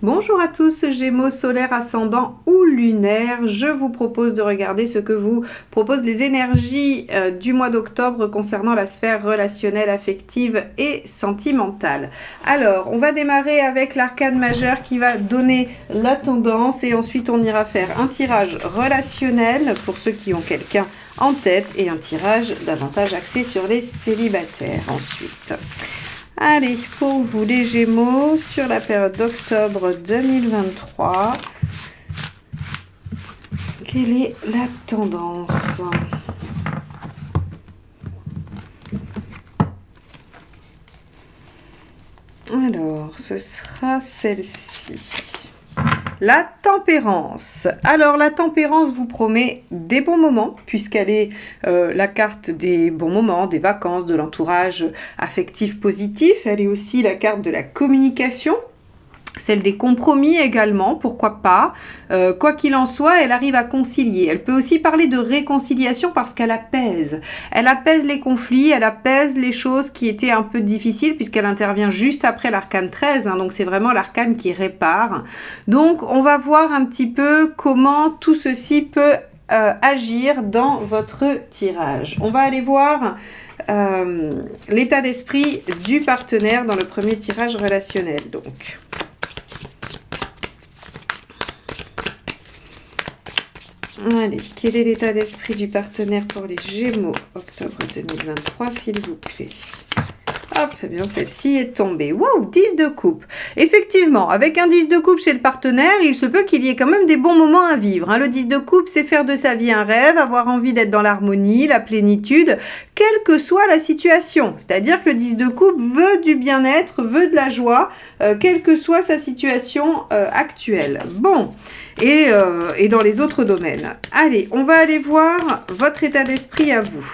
Bonjour à tous, Gémeaux, solaire, ascendant ou lunaire. Je vous propose de regarder ce que vous proposent les énergies du mois d'octobre concernant la sphère relationnelle, affective et sentimentale. Alors, on va démarrer avec l'arcane majeur qui va donner la tendance et ensuite on ira faire un tirage relationnel pour ceux qui ont quelqu'un en tête et un tirage davantage axé sur les célibataires ensuite. Allez, pour vous les Gémeaux, sur la période d'octobre 2023, quelle est la tendance ? Alors, ce sera celle-ci. La tempérance. Alors, la tempérance vous promet des bons moments, puisqu'elle est la carte des bons moments, des vacances, de l'entourage affectif positif. Elle est aussi la carte de la communication, celle des compromis également, pourquoi pas. Quoi qu'il en soit, elle arrive à concilier. Elle peut aussi parler de réconciliation parce qu'elle apaise. Elle apaise les conflits, elle apaise les choses qui étaient un peu difficiles puisqu'elle intervient juste après l'arcane 13. Donc c'est vraiment l'arcane qui répare. Donc on va voir un petit peu comment tout ceci peut agir dans votre tirage. On va aller voir l'état d'esprit du partenaire dans le premier tirage relationnel. Donc. Allez, quel est l'état d'esprit du partenaire pour les Gémeaux, octobre 2023, s'il vous plaît? Hop, eh bien celle-ci est tombée. Wow, 10 de coupe. Effectivement, avec un 10 de coupe chez le partenaire, il se peut qu'il y ait quand même des bons moments à vivre. Le 10 de coupe, c'est faire de sa vie un rêve, avoir envie d'être dans l'harmonie, la plénitude, quelle que soit la situation. C'est-à-dire que le 10 de coupe veut du bien-être, veut de la joie, quelle que soit sa situation actuelle. Bon. Et dans les autres domaines. Allez, on va aller voir votre état d'esprit à vous.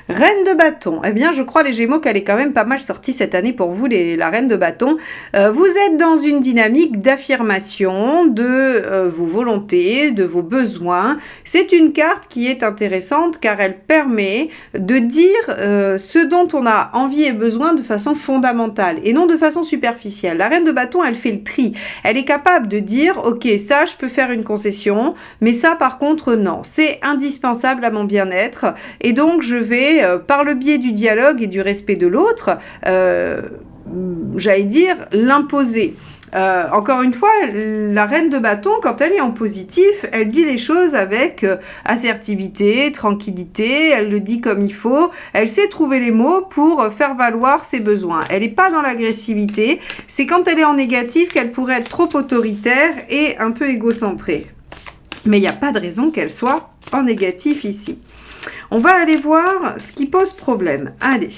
Reine de bâton. Eh bien, je crois, les Gémeaux, qu'elle est quand même pas mal sortie cette année pour vous, la reine de bâton. Vous êtes dans une dynamique d'affirmation de vos volontés, de vos besoins. C'est une carte qui est intéressante car elle permet de dire ce dont on a envie et besoin de façon fondamentale et non de façon superficielle. La reine de bâton, elle fait le tri. Elle est capable de dire, ok, ça, je peux faire une concession, mais ça, par contre, non. C'est indispensable à mon bien-être et donc je vais par le biais du dialogue et du respect de l'autre, j'allais dire, l'imposer. Encore une fois, la reine de bâton, quand elle est en positif, elle dit les choses avec assertivité, tranquillité, elle le dit comme il faut, elle sait trouver les mots pour faire valoir ses besoins. Elle n'est pas dans l'agressivité, c'est quand elle est en négatif qu'elle pourrait être trop autoritaire et un peu égocentrée. Mais il n'y a pas de raison qu'elle soit en négatif ici. On va aller voir ce qui pose problème. Allez.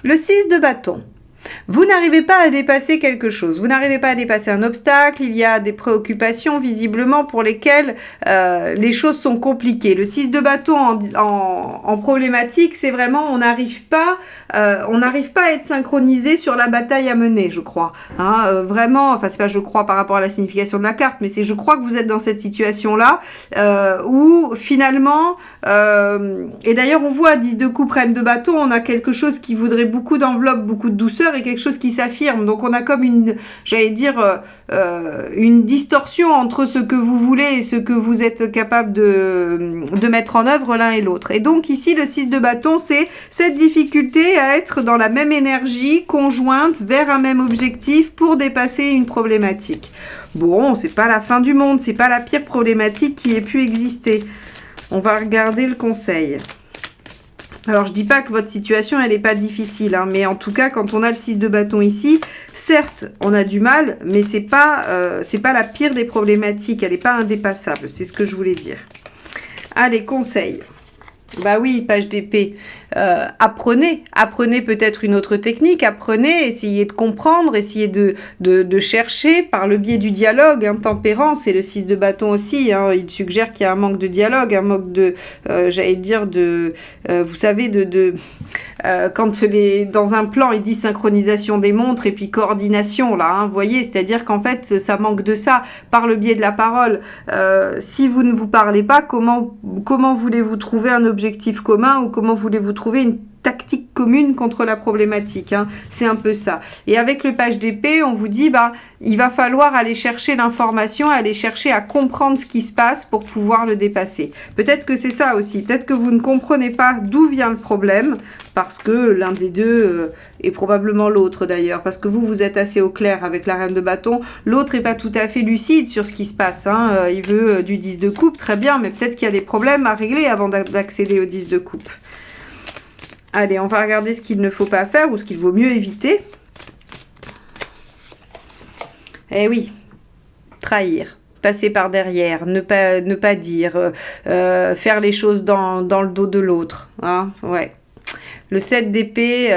Le 6 de bâton. Vous n'arrivez pas à dépasser quelque chose, vous n'arrivez pas à dépasser un obstacle, il y a des préoccupations visiblement pour lesquelles les choses sont compliquées. Le 6 de bâton en problématique, c'est vraiment on n'arrive pas à être synchronisé sur la bataille à mener, je crois. Vraiment, enfin c'est pas je crois par rapport à la signification de la carte, mais c'est je crois que vous êtes dans cette situation-là où finalement, et d'ailleurs on voit 10 de coupe, reine de bâton, on a quelque chose qui voudrait beaucoup d'enveloppe, beaucoup de douceur et quelque chose qui s'affirme. Donc on a comme une, j'allais dire, une distorsion entre ce que vous voulez et ce que vous êtes capable de mettre en œuvre l'un et l'autre. Et donc ici, le 6 de bâton, c'est cette difficulté à être dans la même énergie conjointe vers un même objectif pour dépasser une problématique. Bon, c'est pas la fin du monde, c'est pas la pire problématique qui ait pu exister. On va regarder le conseil. Alors, je dis pas que votre situation, elle n'est pas difficile, mais en tout cas, quand on a le 6 de bâton ici, certes, on a du mal, mais c'est pas la pire des problématiques, elle n'est pas indépassable, c'est ce que je voulais dire. Allez, conseil. Bah oui, page d'épée. Apprenez peut-être une autre technique, apprenez, essayez de comprendre, essayez de chercher par le biais du dialogue. Tempérance et le 6 de bâton aussi, il suggère qu'il y a un manque de dialogue, un manque de, j'allais dire, vous savez, quand dans un plan, il dit synchronisation des montres et puis coordination, là, vous voyez, c'est-à-dire qu'en fait, ça manque de ça par le biais de la parole. Si vous ne vous parlez pas, comment voulez-vous trouver un objectif commun ou comment voulez-vous trouver une tactique commune contre la problématique, c'est un peu ça. Et avec le page d'épée, on vous dit, il va falloir aller chercher l'information, aller chercher à comprendre ce qui se passe pour pouvoir le dépasser. Peut-être que c'est ça aussi, peut-être que vous ne comprenez pas d'où vient le problème, parce que l'un des deux est probablement l'autre d'ailleurs, parce que vous êtes assez au clair avec la reine de bâton, l'autre est pas tout à fait lucide sur ce qui se passe, il veut du 10 de coupe, très bien, mais peut-être qu'il y a des problèmes à régler avant d'accéder au 10 de coupe. Allez, on va regarder ce qu'il ne faut pas faire ou ce qu'il vaut mieux éviter. Eh oui, trahir, passer par derrière, ne pas dire, faire les choses dans le dos de l'autre. Ouais. Le 7 d'épée,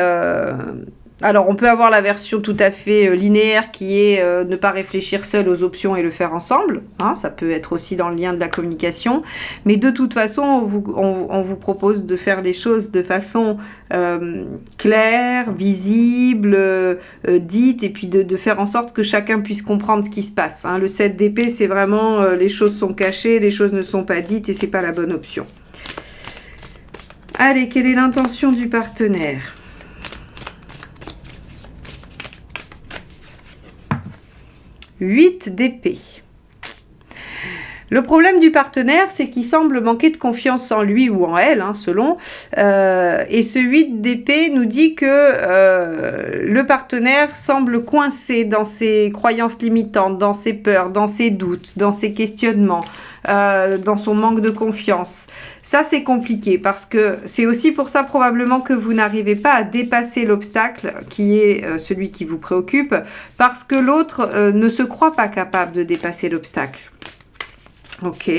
alors on peut avoir la version tout à fait linéaire qui est ne pas réfléchir seul aux options et le faire ensemble. Ça peut être aussi dans le lien de la communication. Mais de toute façon, on vous propose de faire les choses de façon claire, visible, dite, et puis de faire en sorte que chacun puisse comprendre ce qui se passe. Le 7 d'épée, c'est vraiment les choses sont cachées, les choses ne sont pas dites et c'est pas la bonne option. Allez, quelle est l'intention du partenaire ? 8 d'épée. Le problème du partenaire, c'est qu'il semble manquer de confiance en lui ou en elle, selon. Et ce 8 d'épée nous dit que le partenaire semble coincé dans ses croyances limitantes, dans ses peurs, dans ses doutes, dans ses questionnements, dans son manque de confiance. Ça, c'est compliqué parce que c'est aussi pour ça probablement que vous n'arrivez pas à dépasser l'obstacle qui est celui qui vous préoccupe parce que l'autre ne se croit pas capable de dépasser l'obstacle. Ok.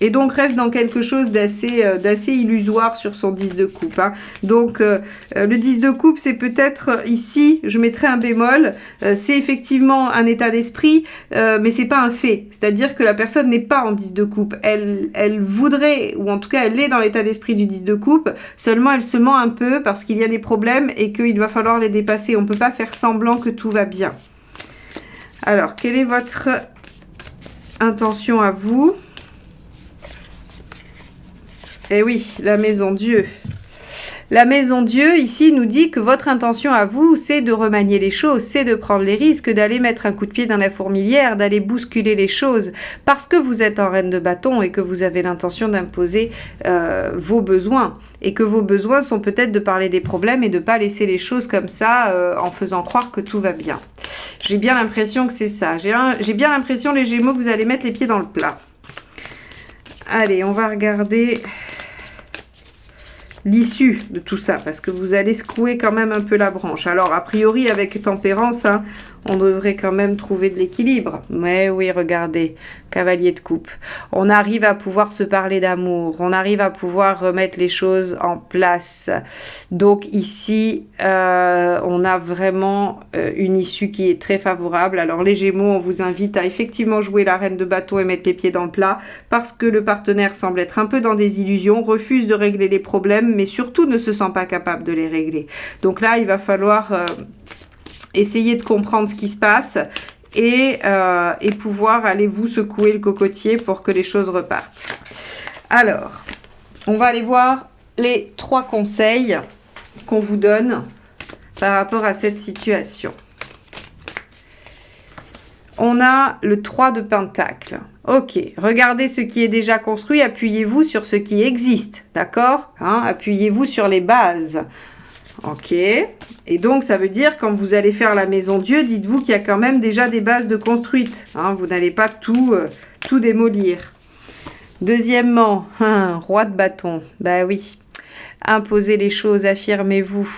Et donc reste dans quelque chose d'assez illusoire sur son 10 de coupe. Donc le 10 de coupe, c'est peut-être ici, je mettrai un bémol, c'est effectivement un état d'esprit, mais c'est pas un fait. C'est-à-dire que la personne n'est pas en 10 de coupe. Elle voudrait, ou en tout cas elle est dans l'état d'esprit du 10 de coupe, seulement elle se ment un peu parce qu'il y a des problèmes et qu'il va falloir les dépasser. On ne peut pas faire semblant que tout va bien. Alors, quelle est votre intention à vous ? Eh oui, la maison Dieu. La maison Dieu, ici, nous dit que votre intention à vous, c'est de remanier les choses, c'est de prendre les risques, d'aller mettre un coup de pied dans la fourmilière, d'aller bousculer les choses, parce que vous êtes en reine de bâton et que vous avez l'intention d'imposer vos besoins. Et que vos besoins sont peut-être de parler des problèmes et de ne pas laisser les choses comme ça en faisant croire que tout va bien. J'ai bien l'impression que c'est ça. J'ai bien l'impression, les Gémeaux, que vous allez mettre les pieds dans le plat. Allez, on va regarder l'issue de tout ça, parce que vous allez secouer quand même un peu la branche. Alors, a priori, avec tempérance, on devrait quand même trouver de l'équilibre. Mais oui, regardez, cavalier de coupe. On arrive à pouvoir se parler d'amour, on arrive à pouvoir remettre les choses en place. Donc ici, on a vraiment une issue qui est très favorable. Alors les Gémeaux, on vous invite à effectivement jouer la reine de bâton et mettre les pieds dans le plat, parce que le partenaire semble être un peu dans des illusions, refuse de régler les problèmes, mais surtout ne se sent pas capable de les régler. Donc là, il va falloir essayer de comprendre ce qui se passe et pouvoir aller vous secouer le cocotier pour que les choses repartent. Alors, on va aller voir les 3 conseils qu'on vous donne par rapport à cette situation. On a le 3 de Pentacle. Ok, regardez ce qui est déjà construit, appuyez-vous sur ce qui existe, d'accord ? Appuyez-vous sur les bases. Ok, et donc ça veut dire quand vous allez faire la maison Dieu, dites-vous qu'il y a quand même déjà des bases de construites. Vous n'allez pas tout démolir. Deuxièmement, roi de bâton. Bah oui, imposez les choses, affirmez-vous.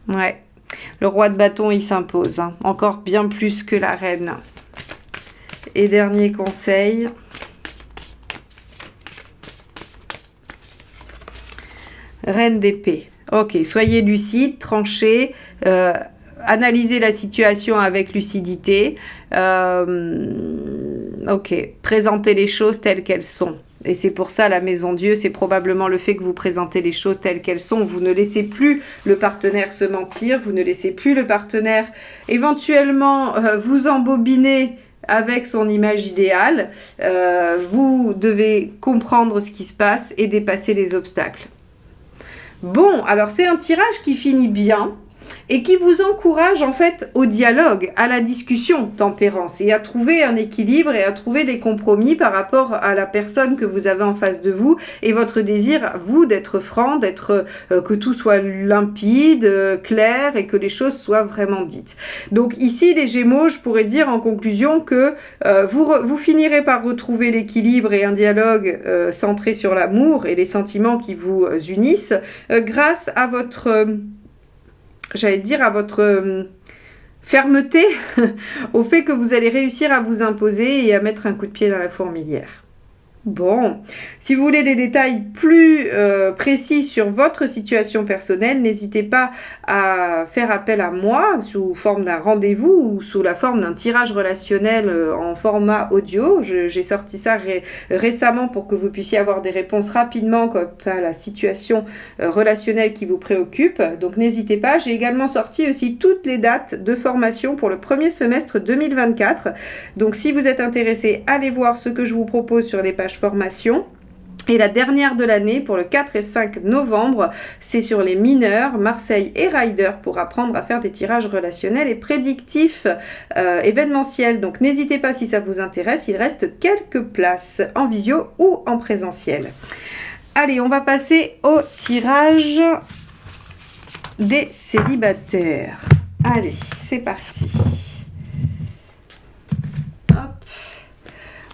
Ouais, le roi de bâton il s'impose, encore bien plus que la reine. Et dernier conseil. Reine d'épée. Ok, soyez lucide, tranchez, analysez la situation avec lucidité. Ok, présentez les choses telles qu'elles sont. Et c'est pour ça, la maison Dieu, c'est probablement le fait que vous présentez les choses telles qu'elles sont. Vous ne laissez plus le partenaire se mentir, vous ne laissez plus le partenaire éventuellement vous embobiner avec son image idéale. Vous devez comprendre ce qui se passe et dépasser les obstacles. Bon, alors c'est un tirage qui finit bien et qui vous encourage en fait au dialogue, à la discussion, tempérance, et à trouver un équilibre et à trouver des compromis par rapport à la personne que vous avez en face de vous et votre désir, vous, d'être franc, d'être que tout soit limpide, clair et que les choses soient vraiment dites. Donc ici, les Gémeaux, je pourrais dire en conclusion que vous finirez par retrouver l'équilibre et un dialogue centré sur l'amour et les sentiments qui vous unissent grâce à votre... j'allais dire à votre fermeté, au fait que vous allez réussir à vous imposer et à mettre un coup de pied dans la fourmilière. Bon, si vous voulez des détails plus précis sur votre situation personnelle, n'hésitez pas à faire appel à moi sous forme d'un rendez-vous ou sous la forme d'un tirage relationnel en format audio. J'ai sorti ça récemment pour que vous puissiez avoir des réponses rapidement quant à la situation relationnelle qui vous préoccupe. Donc n'hésitez pas. J'ai également sorti aussi toutes les dates de formation pour le premier semestre 2024. Donc si vous êtes intéressé, allez voir ce que je vous propose sur les pages formation. Et la dernière de l'année, pour le 4 et 5 novembre, c'est sur les mineurs, Marseille et Rider, pour apprendre à faire des tirages relationnels et prédictifs événementiels. Donc n'hésitez pas si ça vous intéresse, il reste quelques places en visio ou en présentiel. Allez, on va passer au tirage des célibataires. Allez, c'est parti.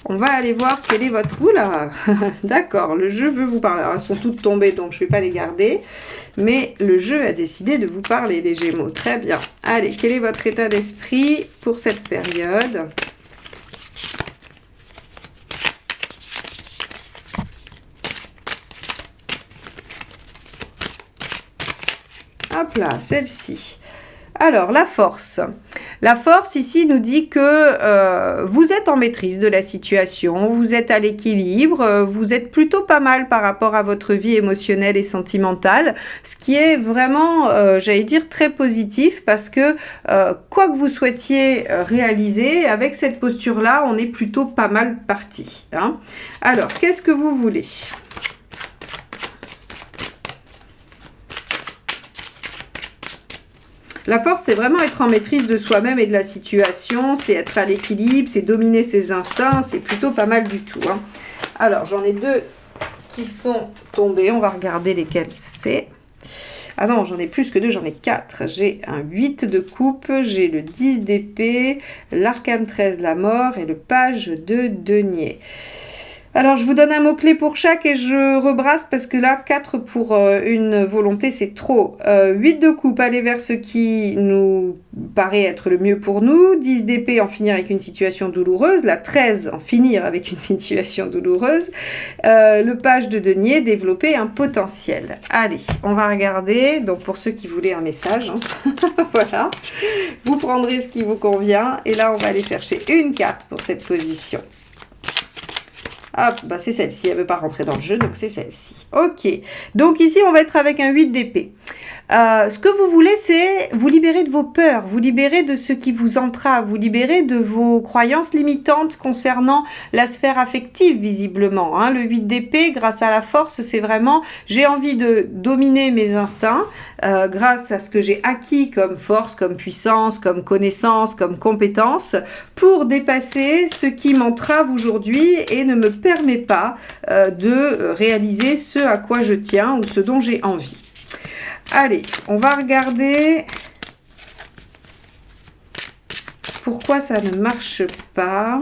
On va aller voir quel est votre... Oula, d'accord, le jeu veut vous parler. Alors, elles sont toutes tombées, donc je ne vais pas les garder. Mais le jeu a décidé de vous parler, les Gémeaux. Très bien. Allez, quel est votre état d'esprit pour cette période ? Hop là, celle-ci. Alors, la force. La force ici nous dit que vous êtes en maîtrise de la situation, vous êtes à l'équilibre, vous êtes plutôt pas mal par rapport à votre vie émotionnelle et sentimentale, ce qui est vraiment, j'allais dire, très positif parce que quoi que vous souhaitiez réaliser, avec cette posture-là, on est plutôt pas mal parti. Hein. Alors, qu'est-ce que vous voulez ? La force, c'est vraiment être en maîtrise de soi-même et de la situation, c'est être à l'équilibre, c'est dominer ses instincts, c'est plutôt pas mal du tout. Hein. Alors, j'en ai deux qui sont tombés, on va regarder lesquels c'est. Ah non, j'en ai plus que deux, j'en ai 4. J'ai un 8 de coupe, j'ai le 10 d'épée, l'arcane 13, la mort et le page de denier. Alors, je vous donne un mot-clé pour chaque et je rebrasse parce que là, 4 pour une volonté, c'est trop. 8 de coupe, aller vers ce qui nous paraît être le mieux pour nous. 10 d'épée, en finir avec une situation douloureuse. La 13, en finir avec une situation douloureuse. Le page de denier, développer un potentiel. Allez, on va regarder. Donc, pour ceux qui voulaient un message, hein. Voilà. Vous prendrez ce qui vous convient. Et là, on va aller chercher une carte pour cette position. Hop, bah c'est celle-ci, elle ne veut pas rentrer dans le jeu, donc c'est celle-ci. Ok, donc ici, on va être avec un 8 d'épée. Ce que vous voulez, c'est vous libérer de vos peurs, vous libérer de ce qui vous entrave, vous libérer de vos croyances limitantes concernant la sphère affective, visiblement. Hein. Le 8 d'épée, grâce à la force, c'est vraiment, j'ai envie de dominer mes instincts grâce à ce que j'ai acquis comme force, comme puissance, comme connaissance, comme compétence, pour dépasser ce qui m'entrave aujourd'hui et ne me permet pas de réaliser ce à quoi je tiens ou ce dont j'ai envie. Allez, on va regarder pourquoi ça ne marche pas.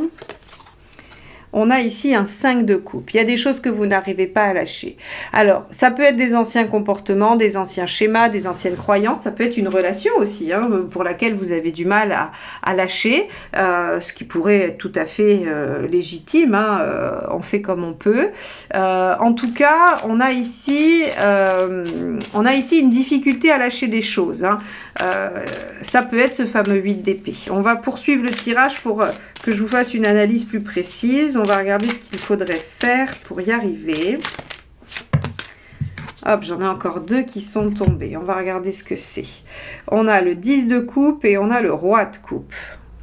on a ici un 5 de coupe. Il y a des choses que vous n'arrivez pas à lâcher. Alors, ça peut être des anciens comportements, des anciens schémas, des anciennes croyances. Ça peut être une relation aussi, hein, pour laquelle vous avez du mal à lâcher, ce qui pourrait être tout à fait légitime. Hein, on fait comme on peut. En tout cas, on a ici une difficulté à lâcher des choses. Hein. Ça peut être ce fameux 8 d'épée. On va poursuivre le tirage pour que je vous fasse une analyse plus précise. On va regarder ce qu'il faudrait faire pour y arriver. Hop, j'en ai encore 2 qui sont tombés. On va regarder ce que c'est. On a le 10 de coupe et on a le roi de coupe.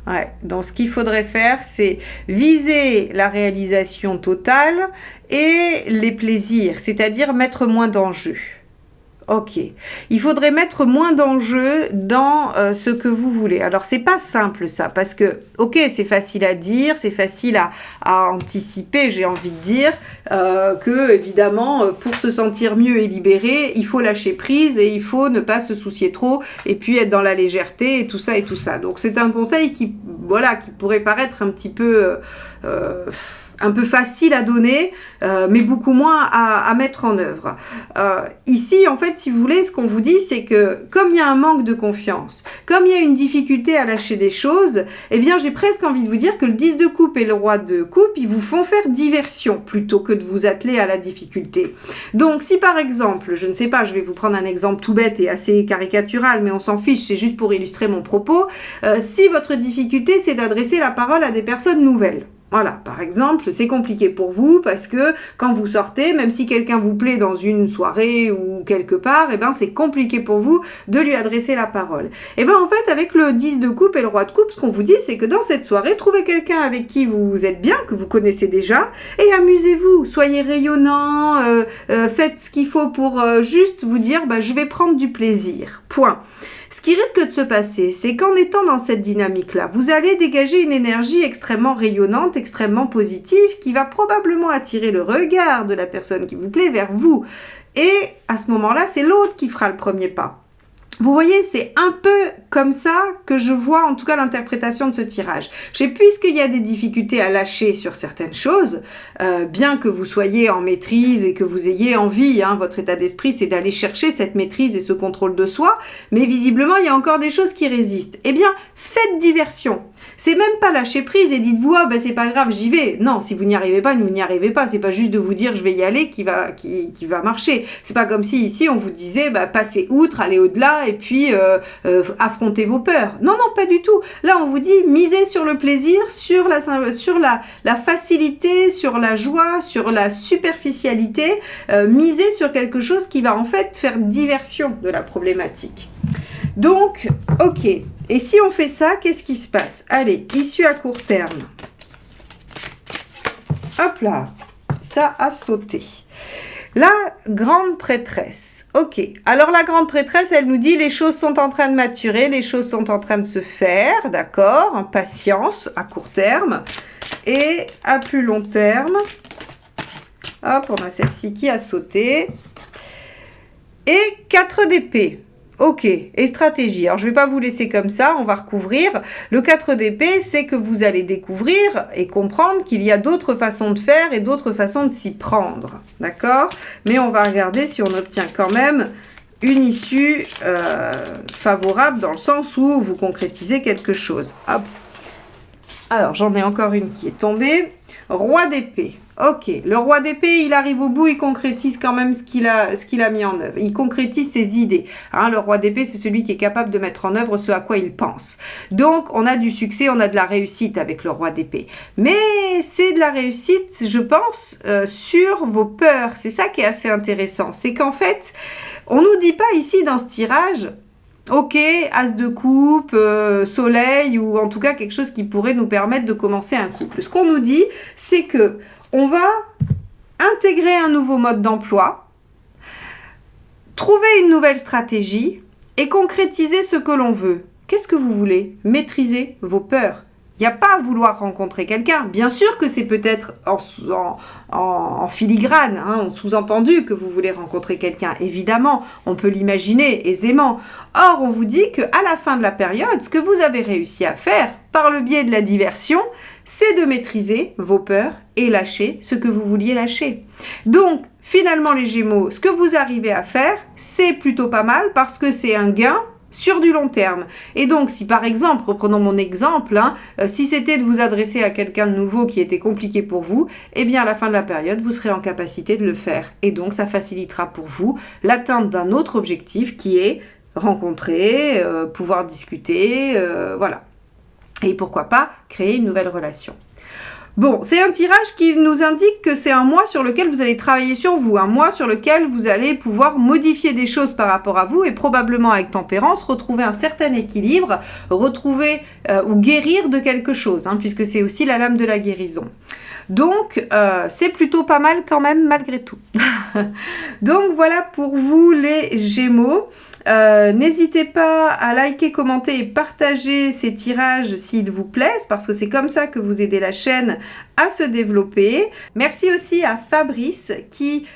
Ouais, donc ce qu'il faudrait faire, c'est viser la réalisation totale et les plaisirs, c'est-à-dire mettre moins d'enjeux. Ok, il faudrait mettre moins d'enjeux dans ce que vous voulez. Alors, c'est pas simple ça, parce que, ok, c'est facile à dire, c'est facile à anticiper, j'ai envie de dire, que, évidemment, pour se sentir mieux et libéré, il faut lâcher prise et il faut ne pas se soucier trop et puis être dans la légèreté et tout ça et tout ça. Donc, c'est un conseil qui pourrait paraître un petit peu facile à donner, mais beaucoup moins à mettre en œuvre. Ici, en fait, si vous voulez, ce qu'on vous dit, c'est que comme il y a un manque de confiance, comme il y a une difficulté à lâcher des choses, eh bien, j'ai presque envie de vous dire que le 10 de coupe et le roi de coupe, ils vous font faire diversion plutôt que de vous atteler à la difficulté. Donc, si par exemple, je ne sais pas, je vais vous prendre un exemple tout bête et assez caricatural, mais on s'en fiche, c'est juste pour illustrer mon propos, si votre difficulté, c'est d'adresser la parole à des personnes nouvelles. Voilà, par exemple, c'est compliqué pour vous parce que quand vous sortez, même si quelqu'un vous plaît dans une soirée ou quelque part, eh ben, c'est compliqué pour vous de lui adresser la parole. Eh ben, en fait, avec le 10 de coupe et le roi de coupe, ce qu'on vous dit, c'est que dans cette soirée, trouvez quelqu'un avec qui vous êtes bien, que vous connaissez déjà, et amusez-vous, soyez rayonnant, faites ce qu'il faut pour juste vous dire, bah, je vais prendre du plaisir. Point. Ce qui risque de se passer, c'est qu'en étant dans cette dynamique-là, vous allez dégager une énergie extrêmement rayonnante, extrêmement positive, qui va probablement attirer le regard de la personne qui vous plaît vers vous. Et à ce moment-là, c'est l'autre qui fera le premier pas. Vous voyez, c'est un peu comme ça que je vois en tout cas l'interprétation de ce tirage. Puisqu'il y a des difficultés à lâcher sur certaines choses, bien que vous soyez en maîtrise et que vous ayez envie, hein, votre état d'esprit, c'est d'aller chercher cette maîtrise et ce contrôle de soi, mais visiblement, il y a encore des choses qui résistent. Eh bien, faites diversion. C'est même pas lâcher prise et dites-vous, ah ben c'est pas grave, j'y vais. Non, si vous n'y arrivez pas, vous n'y arrivez pas. C'est pas juste de vous dire, je vais y aller qui va marcher. C'est pas comme si ici, on vous disait, bah, passez outre, allez au-delà et puis affrontez vos peurs. Non, non, pas du tout. Là, on vous dit, misez sur le plaisir, sur la facilité, sur la joie, sur la superficialité. Misez sur quelque chose qui va en fait faire diversion de la problématique. Donc, ok. Et si on fait ça, qu'est-ce qui se passe? Allez, issue à court terme. Hop là, ça a sauté. La grande prêtresse. Ok, alors la grande prêtresse, elle nous dit les choses sont en train de maturer, les choses sont en train de se faire, d'accord? En patience, à court terme. Et à plus long terme, hop, on a celle-ci qui a sauté. Et 4 d'épée. Ok, et stratégie. Alors, je ne vais pas vous laisser comme ça, on va recouvrir. Le 4 d'épée, c'est que vous allez découvrir et comprendre qu'il y a d'autres façons de faire et d'autres façons de s'y prendre. D'accord? Mais on va regarder si on obtient quand même une issue favorable dans le sens où vous concrétisez quelque chose. Hop. Alors, j'en ai encore une qui est tombée. Roi d'épée. Ok, le roi d'épée, il arrive au bout, il concrétise quand même ce qu'il a mis en œuvre. Il concrétise ses idées. Hein, le roi d'épée, c'est celui qui est capable de mettre en œuvre ce à quoi il pense. Donc, on a du succès, on a de la réussite avec le roi d'épée. Mais c'est de la réussite, je pense, sur vos peurs. C'est ça qui est assez intéressant. C'est qu'en fait, on nous dit pas ici dans ce tirage... Ok, as de coupe, soleil, ou en tout cas quelque chose qui pourrait nous permettre de commencer un couple. Ce qu'on nous dit, c'est que on va intégrer un nouveau mode d'emploi, trouver une nouvelle stratégie et concrétiser ce que l'on veut. Qu'est-ce que vous voulez? Maîtriser vos peurs. Il n'y a pas à vouloir rencontrer quelqu'un. Bien sûr que c'est peut-être en filigrane, hein, en sous-entendu que vous voulez rencontrer quelqu'un. Évidemment, on peut l'imaginer aisément. Or, on vous dit qu'à la fin de la période, ce que vous avez réussi à faire, par le biais de la diversion, c'est de maîtriser vos peurs et lâcher ce que vous vouliez lâcher. Donc, finalement, les Gémeaux, ce que vous arrivez à faire, c'est plutôt pas mal parce que c'est un gain sur du long terme. Et donc, si par exemple, reprenons mon exemple, si c'était de vous adresser à quelqu'un de nouveau qui était compliqué pour vous, eh bien à la fin de la période, vous serez en capacité de le faire. Et donc, ça facilitera pour vous l'atteinte d'un autre objectif qui est rencontrer, pouvoir discuter, voilà. Et pourquoi pas créer une nouvelle relation. Bon, c'est un tirage qui nous indique que c'est un mois sur lequel vous allez travailler sur vous, un mois sur lequel vous allez pouvoir modifier des choses par rapport à vous et probablement avec tempérance, retrouver un certain équilibre, retrouver ou guérir de quelque chose, puisque c'est aussi la lame de la guérison. Donc, c'est plutôt pas mal quand même malgré tout. Donc, voilà pour vous les Gémeaux. N'hésitez pas à liker, commenter et partager ces tirages s'ils vous plaisent parce que c'est comme ça que vous aidez la chaîne à se développer. Merci aussi à Fabrice qui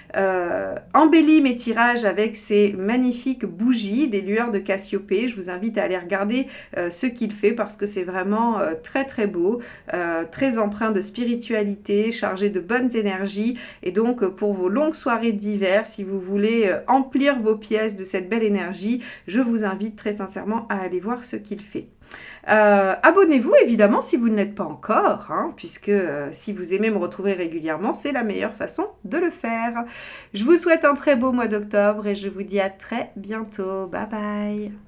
embellit mes tirages avec ses magnifiques bougies, des lueurs de Cassiopée. Je vous invite à aller regarder ce qu'il fait parce que c'est vraiment très très beau, très empreint de spiritualité, chargé de bonnes énergies. Et donc pour vos longues soirées d'hiver, si vous voulez emplir vos pièces de cette belle énergie, je vous invite très sincèrement à aller voir ce qu'il fait. Abonnez-vous évidemment si vous ne l'êtes pas encore, puisque si vous aimez me retrouver régulièrement, c'est la meilleure façon de le faire. Je vous souhaite un très beau mois d'octobre et je vous dis à très bientôt. Bye bye.